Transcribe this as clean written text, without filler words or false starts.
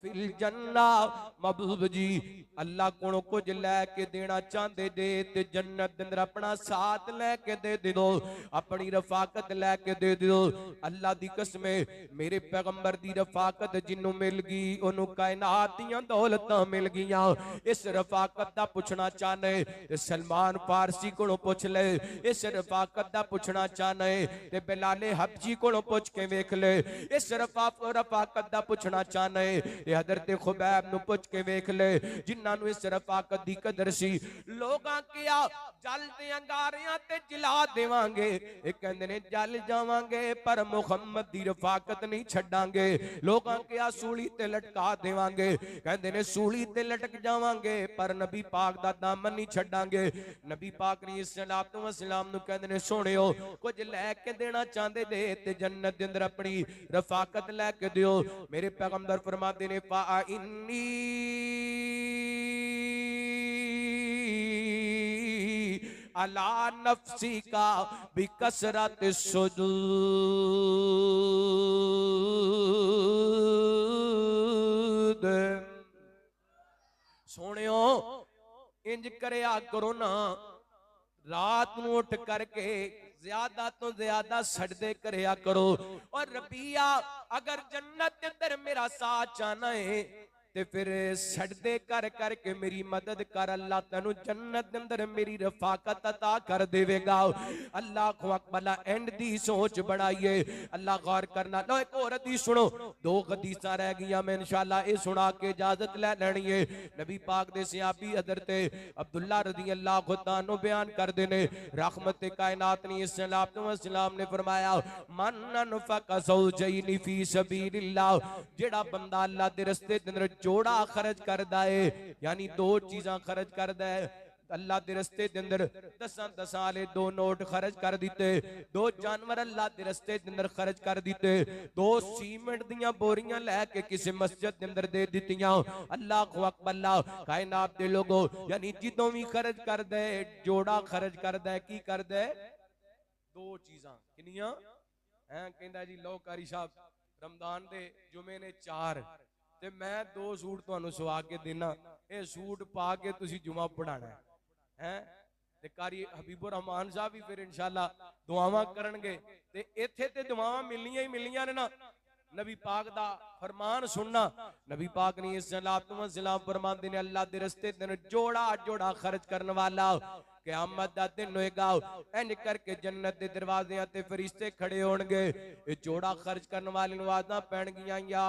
Fill जन्ना महबूब जी अल्लाह कोलों कुछ लैके देना चाहते जे ते जन्नत दे अंदर अपना साथ लैके दे दो, अपनी रफाकत लैके दे दो। अल्लाह दी कसम मेरे पैगंबर दी रफाकत जिन्नू मिल गई ओनू कायनात दियां दौलतां मिल गईयां। इस रफाकत दा पुछना चाहने ते सलमान फारसी कोलों पुछ ले, इस रफाकत दा पुछना चाहने ते बिलाले हबशी कोलों पुछ के वेख ले, इस रफाकत दा पुछना चाहने ते हजरत खुबैब नू पुछ के वेख ले जिन्हां नू इस रफाकत दी कदर सी। लोगां किया जल दे अंगारियां ते जला देवांगे, ये कहंदे ने जल जावांगे पर मुहम्मद दी रफाकत नहीं छड्डांगे। लोगां किया सूली ते लटका देवांगे, कहंदे ने सूली ते लटक जावांगे पर नबी पाक दा दामन नहीं छड्डांगे। नबी पाक ने सलातो व सलाम नू कहंदे ने सोहणियो कुछ लैके देना चाहंदे जे ते जन्नत दे अंदर अपनी रफाकत लैके दियो। मेरे पैगंबर फरमाते ने फा इन्नी अला नफ्सी का बिकसरत सुजूद। सोनियो इंज करया करो ना, रात नू उठ करके ज्यादा तो ज्यादा सजदे करया करो। और रबिया अगर जन्नत के अंदर मेरा साथ चाहना है ते फिर सजदे कर करके मेरी मदद कर, अल्लाह तेनू जन्नत के अंदर मेरी रफाकत अता कर देवेगा। अल्लाह को अकबला एंड दी सोच बढ़ाइए। अल्लाह गौर करना। लो एक और हदीस सुनो, दो हदीसां रह गईयां, मैं इंशाअल्लाह ये सुना के इजाजत ले लेनी है। नबी पाक दे सहाबी हजरत अब्दुल्ला रज़ी अल्लाह ताला बयान कर देने रहमत कायनात ने सलाम ने फरमाया मन अनफक ज़ौजैनि फी सबीलिल्लाह, जेड़ा बंदा अल्लाह दे रस्ते दे अंदर जोड़ा खर्च करदा है, यानी दो चीज़ां खर्च करदा है अल्लाह दे रस्ते दे अंदर, 10 वाले 2 नोट खर्च कर दिते, 2 जानवर अल्लाह दे रस्ते दे अंदर खर्च कर दिते, 2 सीमेंट दियां बोरियां लेके किसी मस्जिद दे अंदर दे दित्तियां। अल्लाह को अकबर कायनात दे लोगो, यानी जिदों भी खर्च करदा है जोड़ा खर्च करदा है, की करदा है? 2 चीज़ां किनियां हैं? कहंदा जी लो कारी साहब रमजान दे जुमे ने 4 ते मैं 2 सूट तुहानू सवा के देना, ये सूट पा के तुसी जुमा पढ़ाना है। ते कारी हबीबुर रहमान साहब भी फिर इंशाअल्लाह दुआवां करनगे ते इत्थे ते दुआवां मिलनियां ही मिलनियां ने ना। नबी पाक दा फरमान सुनना, नबी पाक ने सलाम फरमाते ने अल्लाह दे रस्ते ते जोड़ा जोड़ा खर्च करने वाला क़यामत दा दिन होएगा। इंज करके जन्नत दे दरवाज़े ते फरिश्ते खड़े होणगे, जोड़ा खर्च करने वाले नू आवाज़ां पैणगियां या